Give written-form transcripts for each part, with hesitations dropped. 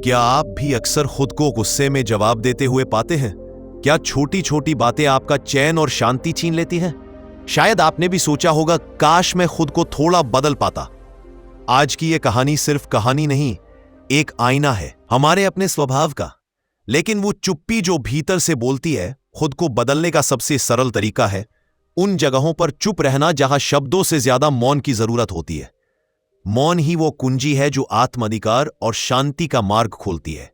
क्या आप भी अक्सर खुद को गुस्से में जवाब देते हुए पाते हैं? क्या छोटी छोटी बातें आपका चैन और शांति छीन लेती हैं? शायद आपने भी सोचा होगा, काश मैं खुद को थोड़ा बदल पाता। आज की यह कहानी सिर्फ कहानी नहीं, एक आईना है हमारे अपने स्वभाव का। लेकिन वो चुप्पी जो भीतर से बोलती है, खुद को बदलने का सबसे सरल तरीका है उन जगहों पर चुप रहना जहां शब्दों से ज्यादा मौन की जरूरत होती है। मौन ही वो कुंजी है जो आत्माधिकार और शांति का मार्ग खोलती है।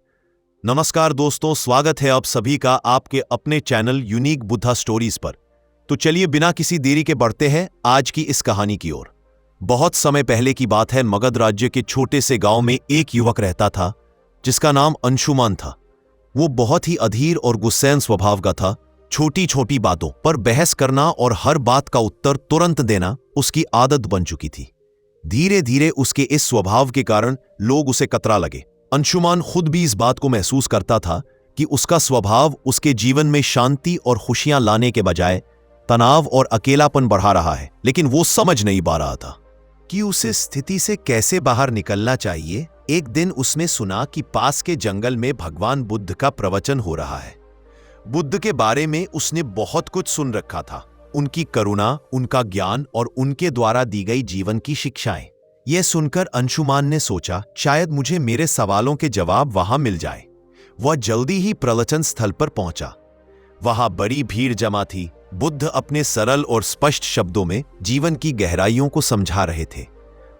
नमस्कार दोस्तों, स्वागत है आप सभी का आपके अपने चैनल यूनिक बुद्धा स्टोरीज पर। तो चलिए बिना किसी देरी के बढ़ते हैं आज की इस कहानी की ओर। बहुत समय पहले की बात है, मगध राज्य के छोटे से गांव में एक युवक रहता था जिसका नाम अंशुमान था। वो बहुत ही अधीर और गुस्सैन स्वभाव का था। छोटी छोटी बातों पर बहस करना और हर बात का उत्तर तुरंत देना उसकी आदत बन चुकी थी। धीरे धीरे उसके इस स्वभाव के कारण लोग उसे कतरा लगे। अंशुमान खुद भी इस बात को महसूस करता था कि उसका स्वभाव उसके जीवन में शांति और खुशियां लाने के बजाय तनाव और अकेलापन बढ़ा रहा है, लेकिन वो समझ नहीं पा रहा था कि उसे स्थिति से कैसे बाहर निकलना चाहिए। एक दिन उसने सुना कि पास के जंगल में भगवान बुद्ध का प्रवचन हो रहा है। बुद्ध के बारे में उसने बहुत कुछ सुन रखा था, उनकी करुणा, उनका ज्ञान और उनके द्वारा दी गई जीवन की शिक्षाएं। यह सुनकर अंशुमान ने सोचा, शायद मुझे मेरे सवालों के जवाब वहां मिल जाए। वह जल्दी ही प्रवचन स्थल पर पहुंचा। वहां बड़ी भीड़ जमा थी। बुद्ध अपने सरल और स्पष्ट शब्दों में जीवन की गहराइयों को समझा रहे थे।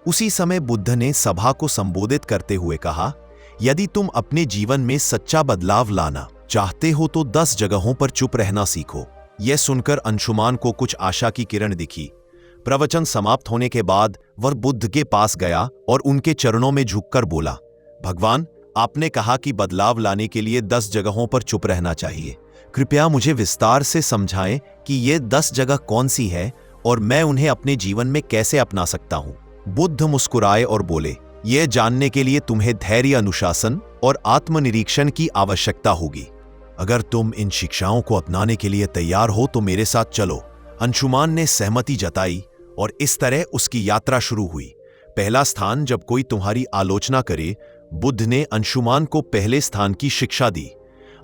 उसी समय बुद्ध ने सभा को संबोधित करते हुए कहा, यदि तुम अपने जीवन में सच्चा बदलाव लाना चाहते हो तो 10 जगहों पर चुप रहना सीखो। यह सुनकर अंशुमान को कुछ आशा की किरण दिखी। प्रवचन समाप्त होने के बाद वह बुद्ध के पास गया और उनके चरणों में झुककर बोला, भगवान, आपने कहा कि बदलाव लाने के लिए 10 जगहों पर चुप रहना चाहिए। कृपया मुझे विस्तार से समझाएं कि ये 10 जगह कौन सी है और मैं उन्हें अपने जीवन में कैसे अपना सकता हूं। बुद्ध मुस्कुराए और बोले, यह जानने के लिए तुम्हें धैर्य, अनुशासन और आत्मनिरीक्षण की आवश्यकता होगी। अगर तुम इन शिक्षाओं को अपनाने के लिए तैयार हो तो मेरे साथ चलो। अंशुमान ने सहमति जताई और इस तरह उसकी यात्रा शुरू हुई। पहला स्थान, जब कोई तुम्हारी आलोचना करे। बुद्ध ने अंशुमान को पहले स्थान की शिक्षा दी।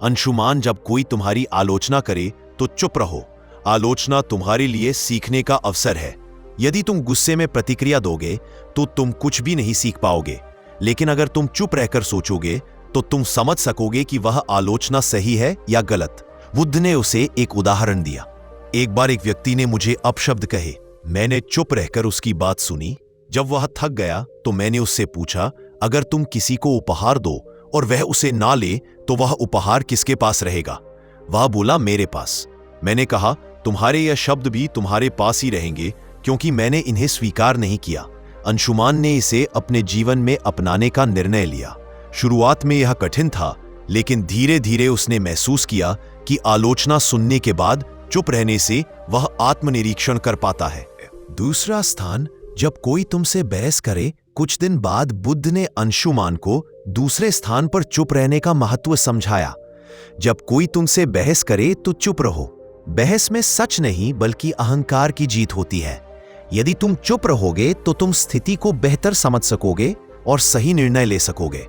अंशुमान, जब कोई तुम्हारी आलोचना करे तो चुप रहो। आलोचना तुम्हारे लिए सीखने का अवसर है। यदि तुम गुस्से में प्रतिक्रिया दोगे तो तुम कुछ भी नहीं सीख पाओगे, लेकिन अगर तुम चुप रहकर सोचोगे तो तुम समझ सकोगे कि वह आलोचना सही है या गलत। बुद्ध ने उसे एक उदाहरण दिया। एक बार एक व्यक्ति ने मुझे अपशब्द कहे। मैंने चुप रहकर उसकी बात सुनी। जब वह थक गया तो मैंने उससे पूछा, अगर तुम किसी को उपहार दो और वह उसे ना ले तो वह उपहार किसके पास रहेगा? वह बोला, मेरे पास। मैंने कहा, तुम्हारे यह शब्द भी तुम्हारे पास ही रहेंगे क्योंकि मैंने इन्हें स्वीकार नहीं किया। अंशुमान ने इसे अपने जीवन में अपनाने का निर्णय लिया। शुरुआत में यह कठिन था, लेकिन धीरे धीरे उसने महसूस किया कि आलोचना सुनने के बाद चुप रहने से वह आत्मनिरीक्षण कर पाता है। दूसरा स्थान, जब कोई तुमसे बहस करे। कुछ दिन बाद बुद्ध ने अंशुमान को दूसरे स्थान पर चुप रहने का महत्व समझाया। जब कोई तुमसे बहस करे तो चुप रहो। बहस में सच नहीं बल्कि अहंकार की जीत होती है। यदि तुम चुप रहोगे तो तुम स्थिति को बेहतर समझ सकोगे और सही निर्णय ले सकोगे।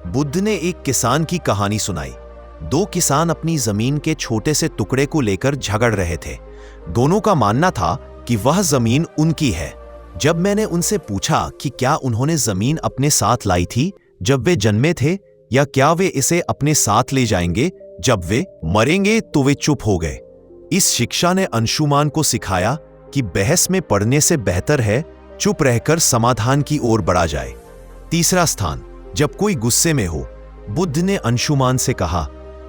बुद्ध ने एक किसान की कहानी सुनाई। 2 किसान अपनी जमीन के छोटे से टुकड़े को लेकर झगड़ रहे थे। दोनों का मानना था कि वह जमीन उनकी है। जब मैंने उनसे पूछा कि क्या उन्होंने जमीन अपने साथ लाई थी जब वे जन्मे थे, या क्या वे इसे अपने साथ ले जाएंगे जब वे मरेंगे, तो वे चुप हो गए। इस शिक्षा ने अंशुमान को सिखाया कि बहस में पड़ने से बेहतर है चुप रहकर समाधान की ओर बढ़ा जाए। तीसरा स्थान, जब कोई गुस्से में हो। बुद्ध ने अंशुमान से कहा,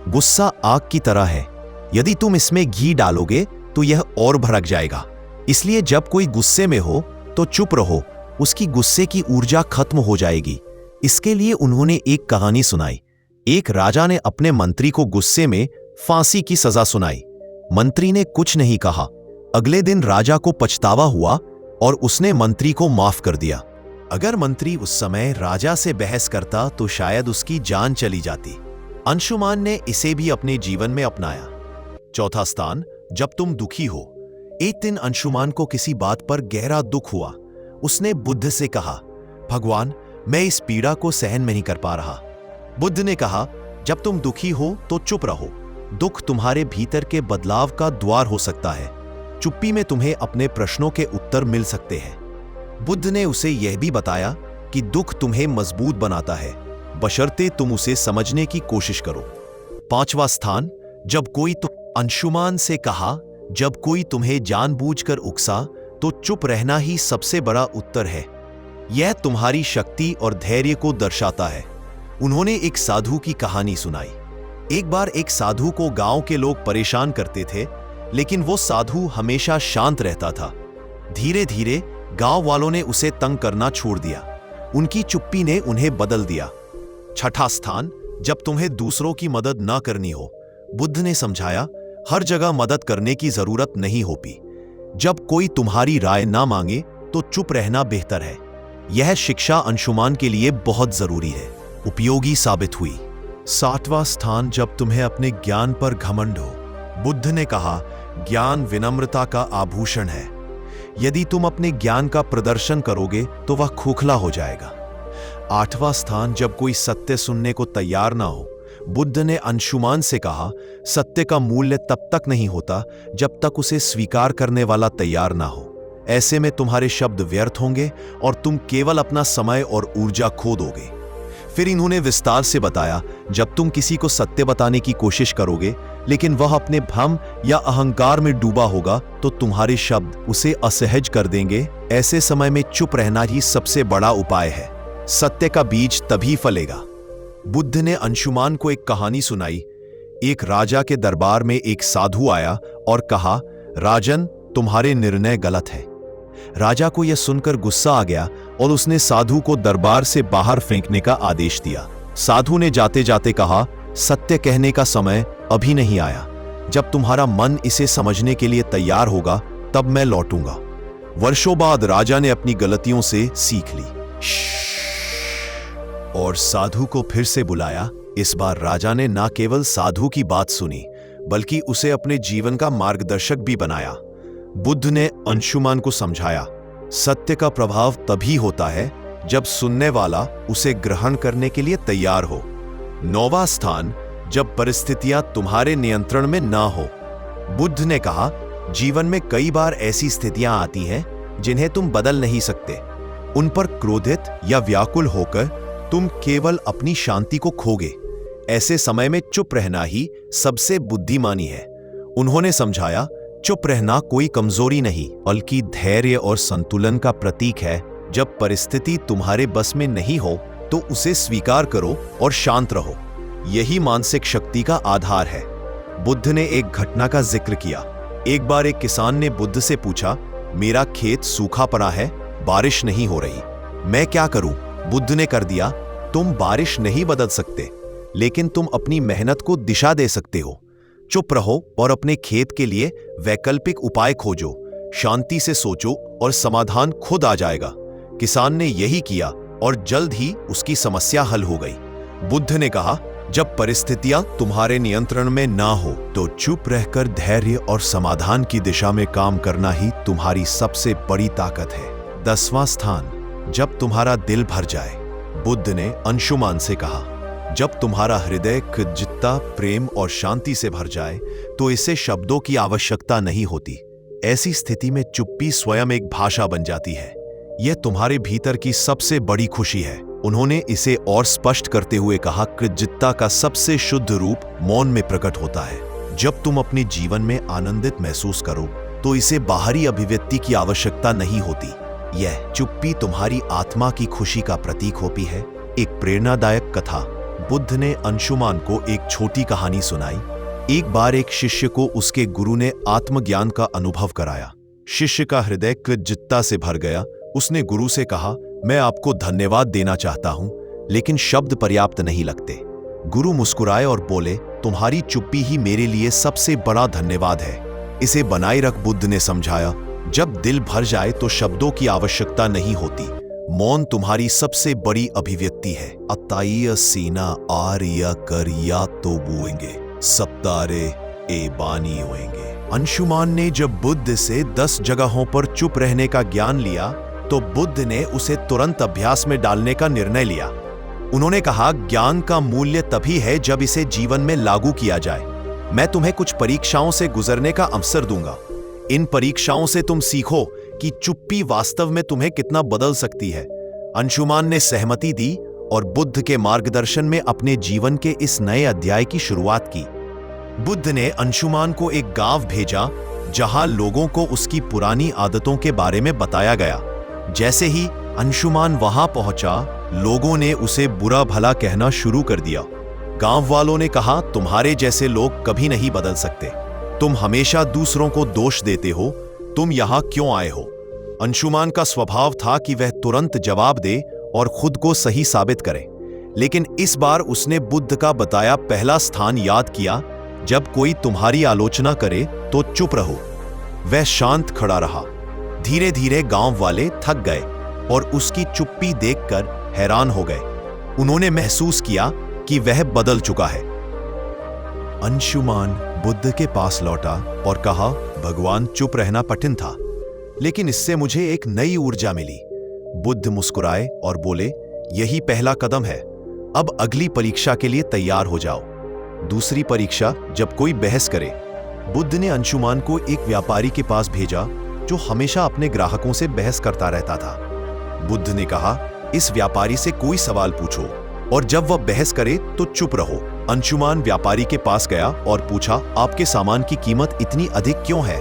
गुस्सा आग की तरह है। यदि तुम इसमें घी डालोगे तो यह और भड़क जाएगा। इसलिए जब कोई गुस्से में हो तो चुप रहो, उसकी गुस्से की ऊर्जा खत्म हो जाएगी। इसके लिए उन्होंने एक कहानी सुनाई। एक राजा ने अपने मंत्री को गुस्से में फांसी की सजा सुनाई। मंत्री ने कुछ नहीं कहा। अगले दिन राजा को पछतावा हुआ और उसने मंत्री को माफ कर दिया। अगर मंत्री उस समय राजा से बहस करता तो शायद उसकी जान चली जाती। अंशुमान ने इसे भी अपने जीवन में अपनाया। चौथा स्थान, जब तुम दुखी हो। एक दिन अंशुमान को किसी बात पर गहरा दुख हुआ। उसने बुद्ध से कहा, भगवान, मैं इस पीड़ा को सहन नहीं कर पा रहा। बुद्ध ने कहा, जब तुम दुखी हो तो चुप रहो। दुख तुम्हारे भीतर के बदलाव का द्वार हो सकता है। चुप्पी में तुम्हें अपने प्रश्नों के उत्तर मिल सकते हैं। बुद्ध ने उसे यह भी बताया कि दुख तुम्हें मजबूत बनाता है, बशर्ते तुम उसे समझने की कोशिश करो। 5वां स्थान, जब कोई तो अंशुमान से कहा, जब कोई तुम्हें जानबूझकर उकसा तो चुप रहना ही सबसे बड़ा उत्तर है। यह तुम्हारी शक्ति और धैर्य को दर्शाता है। उन्होंने एक साधु की कहानी सुनाई। एक बार एक साधु को गांव के लोग परेशान करते थे, लेकिन वो साधु हमेशा शांत रहता था। धीरे धीरे गांव वालों ने उसे तंग करना छोड़ दिया। उनकी चुप्पी ने उन्हें बदल दिया। 6ठा स्थान, जब तुम्हें दूसरों की मदद ना करनी हो। बुद्ध ने समझाया, हर जगह मदद करने की जरूरत नहीं होती। जब कोई तुम्हारी राय ना मांगे तो चुप रहना बेहतर है। यह शिक्षा अंशुमान के लिए बहुत जरूरी है, उपयोगी साबित हुई। 7वां स्थान, जब तुम्हें अपने ज्ञान पर घमंड हो। बुद्ध ने कहा, ज्ञान विनम्रता का आभूषण है। यदि तुम अपने ज्ञान का प्रदर्शन करोगे तो वह खोखला हो जाएगा। 8वां स्थान, जब कोई सत्य सुनने को तैयार ना हो। बुद्ध ने अंशुमान से कहा, सत्य का मूल्य तब तक नहीं होता जब तक उसे स्वीकार करने वाला तैयार ना हो। ऐसे में तुम्हारे शब्द व्यर्थ होंगे और तुम केवल अपना समय और ऊर्जा खो दोगे। फिर इन्होंने विस्तार से बताया, जब तुम किसी को सत्य बताने की कोशिश करोगे लेकिन वह अपने भ्रम या अहंकार में डूबा होगा तो तुम्हारे शब्द उसे असहज कर देंगे। ऐसे समय में चुप रहना ही सबसे बड़ा उपाय है। सत्य का बीज तभी फलेगा। बुद्ध ने अंशुमान को एक कहानी सुनाई। एक राजा के दरबार में एक साधु आया और कहा, राजन, तुम्हारे निर्णय गलत है। राजा को यह सुनकर गुस्सा आ गया और उसने साधु को दरबार से बाहर फेंकने का आदेश दिया। साधु ने जाते जाते कहा, सत्य कहने का समय अभी नहीं आया। जब तुम्हारा मन इसे समझने के लिए तैयार होगा तब मैं लौटूंगा। वर्षों बाद राजा ने अपनी गलतियों से सीख ली और साधु को फिर से बुलाया। इस बार राजा ने न केवल साधु की बात सुनी बल्कि उसे अपने जीवन का मार्गदर्शक भी बनाया। बुद्ध ने अंशुमान को समझाया, सत्य का प्रभाव तभी होता है जब सुनने वाला उसे ग्रहण करने के लिए तैयार हो। 9वां स्थान, जब परिस्थितियां तुम्हारे नियंत्रण में ना हो। बुद्ध ने कहा, जीवन में कई बार ऐसी स्थितियां आती हैं जिन्हें तुम बदल नहीं सकते। उन पर क्रोधित या व्याकुल होकर तुम केवल अपनी शांति को खोगे। ऐसे समय में चुप रहना ही सबसे बुद्धिमानी है। उन्होंने समझाया, चुप रहना कोई कमजोरी नहीं बल्कि धैर्य और संतुलन का प्रतीक है। जब परिस्थिति तुम्हारे बस में नहीं हो तो उसे स्वीकार करो और शांत रहो। यही मानसिक शक्ति का आधार है। बुद्ध ने एक घटना का जिक्र किया। एक बार एक किसान ने बुद्ध से पूछा, मेरा खेत सूखा पड़ा है, बारिश नहीं हो रही, मैं क्या करूं? बुद्ध ने कर दिया, तुम बारिश नहीं बदल सकते, लेकिन तुम अपनी मेहनत को दिशा दे सकते हो। चुप रहो और अपने खेत के लिए वैकल्पिक उपाय खोजो। शांति से सोचो और समाधान खुद आ जाएगा। किसान ने यही किया और जल्द ही उसकी समस्या हल हो गई। बुद्ध ने कहा, जब परिस्थितियां तुम्हारे नियंत्रण में ना हो तो चुप रहकर धैर्य और समाधान की दिशा में काम करना ही तुम्हारी सबसे बड़ी ताकत है। 10वां स्थान, जब तुम्हारा दिल भर जाए। बुद्ध ने अंशुमान से कहा, जब तुम्हारा हृदय कृतज्ञता, प्रेम और शांति से भर जाए तो इसे शब्दों की आवश्यकता नहीं होती। ऐसी स्थिति में चुप्पी स्वयं एक भाषा बन जाती है। यह तुम्हारे भीतर की सबसे बड़ी खुशी है। उन्होंने इसे और स्पष्ट करते हुए कहा, कृतज्ञता का सबसे शुद्ध रूप मौन में प्रकट होता है। जब तुम अपने जीवन में आनंदित महसूस करो तो इसे बाहरी अभिव्यक्ति की आवश्यकता नहीं होती। यह चुप्पी तुम्हारी आत्मा की खुशी का प्रतीक होती है। एक प्रेरणादायक कथा। बुद्ध ने अंशुमान को एक छोटी कहानी सुनाई। एक बार एक शिष्य को उसके गुरु ने आत्मज्ञान का अनुभव कराया। शिष्य का हृदय कृतज्ञता से भर गया। उसने गुरु से कहा, मैं आपको धन्यवाद देना चाहता हूं, लेकिन शब्द पर्याप्त नहीं लगते। गुरु मुस्कुराए और बोले, तुम्हारी चुप्पी ही मेरे लिए सबसे बड़ा धन्यवाद है। इसे बनाए रख। बुद्ध ने समझाया, जब दिल भर जाए तो शब्दों की आवश्यकता नहीं होती। मौन तुम्हारी सबसे बड़ी अभिव्यक्ति है। अताइय सीना आर्य करिया तो बुएंगे, सप्तारे ए बानी होएंगे। अंशुमान ने जब बुद्ध से 10 जगहों पर चुप रहने का ज्ञान लिया तो बुद्ध ने उसे तुरंत अभ्यास में डालने का निर्णय लिया। उन्होंने कहा, ज्ञान का मूल्य तभी है जब इसे जीवन में लागू किया जाए। मैं तुम्हें कुछ परीक्षाओं से गुजरने का अवसर दूंगा। इन परीक्षाओं से तुम सीखो कि चुप्पी वास्तव में तुम्हें कितना बदल सकती है। अंशुमान ने सहमति दी और बुद्ध के मार्गदर्शन में अपने जीवन के इस नए अध्याय की शुरुआत की। बुद्ध ने अंशुमान को एक गांव भेजा जहां लोगों को उसकी पुरानी आदतों के बारे में बताया गया। जैसे ही अंशुमान वहां पहुंचा, लोगों ने उसे बुरा भला कहना शुरू कर दिया। गांव वालों ने कहा, तुम्हारे जैसे लोग कभी नहीं बदल सकते। तुम हमेशा दूसरों को दोष देते हो। तुम यहां क्यों आए हो? अंशुमान का स्वभाव था कि वह तुरंत जवाब दे और खुद को सही साबित करे। लेकिन इस बार उसने बुद्ध का बताया पहला स्थान याद किया, जब कोई तुम्हारी आलोचना करे तो चुप रहो। वह शांत खड़ा रहा। धीरे धीरे गांव वाले थक गए और उसकी चुप्पी देखकर हैरान हो गए। उन्होंने महसूस किया कि वह बदल चुका है। अंशुमान बुद्ध के पास लौटा और कहा, भगवान, चुप रहना कठिन था, लेकिन इससे मुझे एक नई ऊर्जा मिली। बुद्ध मुस्कुराए और बोले, यही पहला कदम है। अब अगली परीक्षा के लिए तैयार हो जाओ। दूसरी परीक्षा, जब कोई बहस करे। बुद्ध ने अंशुमान को एक व्यापारी के पास भेजा जो हमेशा अपने ग्राहकों से बहस करता रहता था। बुद्ध ने कहा, इस व्यापारी से कोई सवाल पूछो और जब वह बहस करे तो चुप रहो। अंशुमान व्यापारी के पास गया और पूछा, आपके सामान की कीमत इतनी अधिक क्यों है?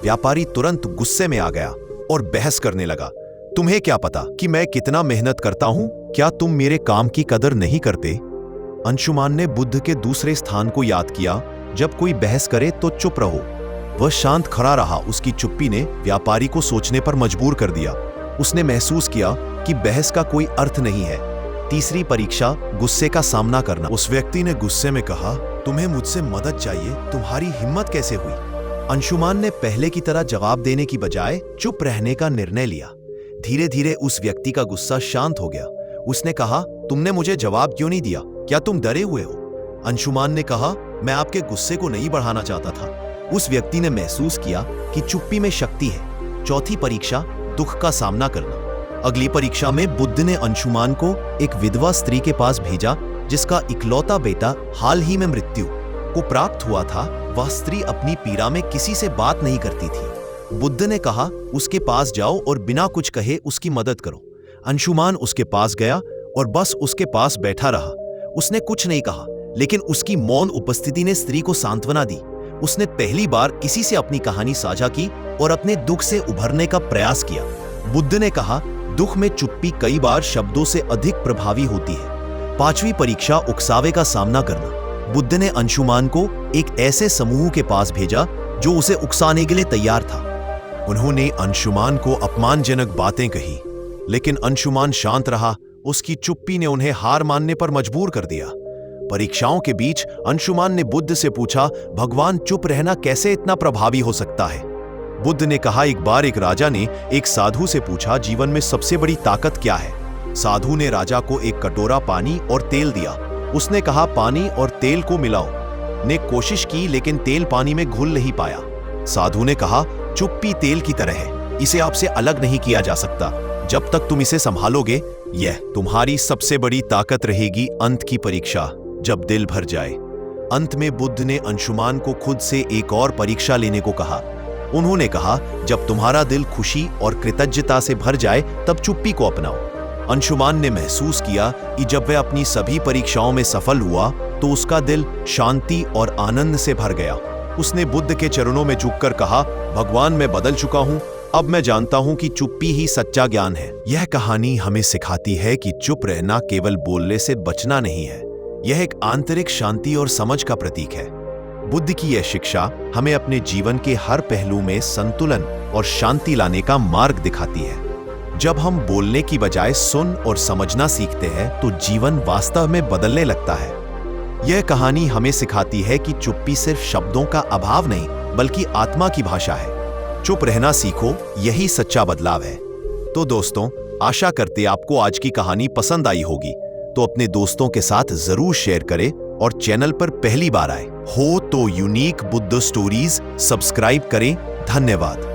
व्यापारी तुरंत गुस्से में आ गया और बहस करने लगा, तुम्हें क्या पता कि मैं कितना मेहनत करता हूं? क्या तुम मेरे काम की कदर नहीं करते? अंशुमान ने बुद्ध के दूसरे स्थान को याद किया, जब कोई बहस करे तो चुप रहो। वह शांत खड़ा रहा। उसकी चुप्पी ने व्यापारी को सोचने पर मजबूर कर दिया। उसने महसूस किया कि बहस का कोई अर्थ नहीं है। तीसरी परीक्षा, गुस्से का सामना करना। उस व्यक्ति ने गुस्से में कहा, तुम्हें मुझसे मदद चाहिए, तुम्हारी हिम्मत कैसे हुई? अंशुमान ने पहले की तरह जवाब देने की बजाय चुप रहने का निर्णय लिया। धीरे धीरे उस व्यक्ति का गुस्सा शांत हो गया। उसने कहा, तुमने मुझे जवाब क्यों नहीं दिया? क्या तुम डरे हुए हो? अंशुमान ने कहा, मैं आपके गुस्से को नहीं बढ़ाना चाहता था। उस व्यक्ति ने महसूस किया कि चुप्पी में शक्ति है। चौथी परीक्षा, दुख का सामना करना। अगली परीक्षा में बुद्ध ने अंशुमान को एक विधवा स्त्री के पास भेजा जिसका इकलौता बेटा हाल ही में मृत्यु को प्राप्त हुआ था। वह स्त्री अपनी पीड़ा में किसी से बात नहीं करती थी। बुद्ध ने कहा, उसके पास जाओ और बिना कुछ कहे उसकी मदद करो। अंशुमान उसके पास गया और बस उसके पास बैठा रहा। उसने कुछ नहीं कहा, लेकिन उसकी मौन उपस्थिति ने स्त्री को सांत्वना दी। उसने पहली बार किसी से अपनी कहानी साझा की और अपने दुख से उभरने का प्रयास किया। बुद्ध ने कहा, दुख में चुप्पी कई बार शब्दों से अधिक प्रभावी होती है। पांचवी परीक्षा, उकसावे का सामना करना। बुद्ध ने अंशुमान को एक ऐसे समूह के पास भेजा जो उसे उकसाने के लिए तैयार था। उन्होंने अंशुमान को अपमानजनक बातें कही, लेकिन अंशुमान शांत रहा। उसकी चुप्पी ने उन्हें हार मानने पर मजबूर कर दिया। परीक्षाओं के बीच अंशुमान ने बुद्ध से पूछा, भगवान, चुप रहना कैसे इतना प्रभावी हो सकता है? बुद्ध ने कहा, एक बार एक राजा ने एक साधु से पूछा, जीवन में सबसे बड़ी ताकत क्या है? साधु ने राजा को एक कटोरा पानी और तेल दिया। उसने कहा, पानी और तेल को मिलाओ। ने कोशिश की, लेकिन तेल पानी में घुल नहीं पाया। साधु ने कहा, चुप्पी तेल की तरह है, इसे आपसे अलग नहीं किया जा सकता। जब तक तुम इसे संभालोगे, यह तुम्हारी सबसे बड़ी ताकत रहेगी। अंत की परीक्षा, जब दिल भर जाए। अंत में बुद्ध ने अंशुमान को खुद से एक और परीक्षा लेने को कहा। उन्होंने कहा, जब तुम्हारा दिल खुशी और कृतज्ञता से भर जाए तब चुप्पी को अपनाओ। अंशुमान ने महसूस किया कि जब वह अपनी सभी परीक्षाओं में सफल हुआ तो उसका दिल शांति और आनंद से भर गया। उसने बुद्ध के चरणों में झुककर कहा, भगवान, मैं बदल चुका हूं। अब मैं जानता हूं कि चुप्पी ही सच्चा ज्ञान है। यह कहानी हमें सिखाती है कि चुप रहना केवल बोलने से बचना नहीं है, यह एक आंतरिक शांति और समझ का प्रतीक है। बुद्ध की यह शिक्षा हमें अपने जीवन के हर पहलू में संतुलन और शांति लाने का मार्ग दिखाती है। जब हम बोलने की बजाय सुन और समझना सीखते हैं तो जीवन वास्तव में बदलने लगता है। यह कहानी हमें सिखाती है कि चुप्पी सिर्फ शब्दों का अभाव नहीं, बल्कि आत्मा की भाषा है। चुप रहना सीखो, यही सच्चा बदलाव है। तो दोस्तों, आशा करते आपको आज की कहानी पसंद आई होगी। तो अपने दोस्तों के साथ जरूर शेयर करें और चैनल पर पहली बार आए हो तो यूनिक बुद्ध स्टोरीज सब्सक्राइब करें। धन्यवाद।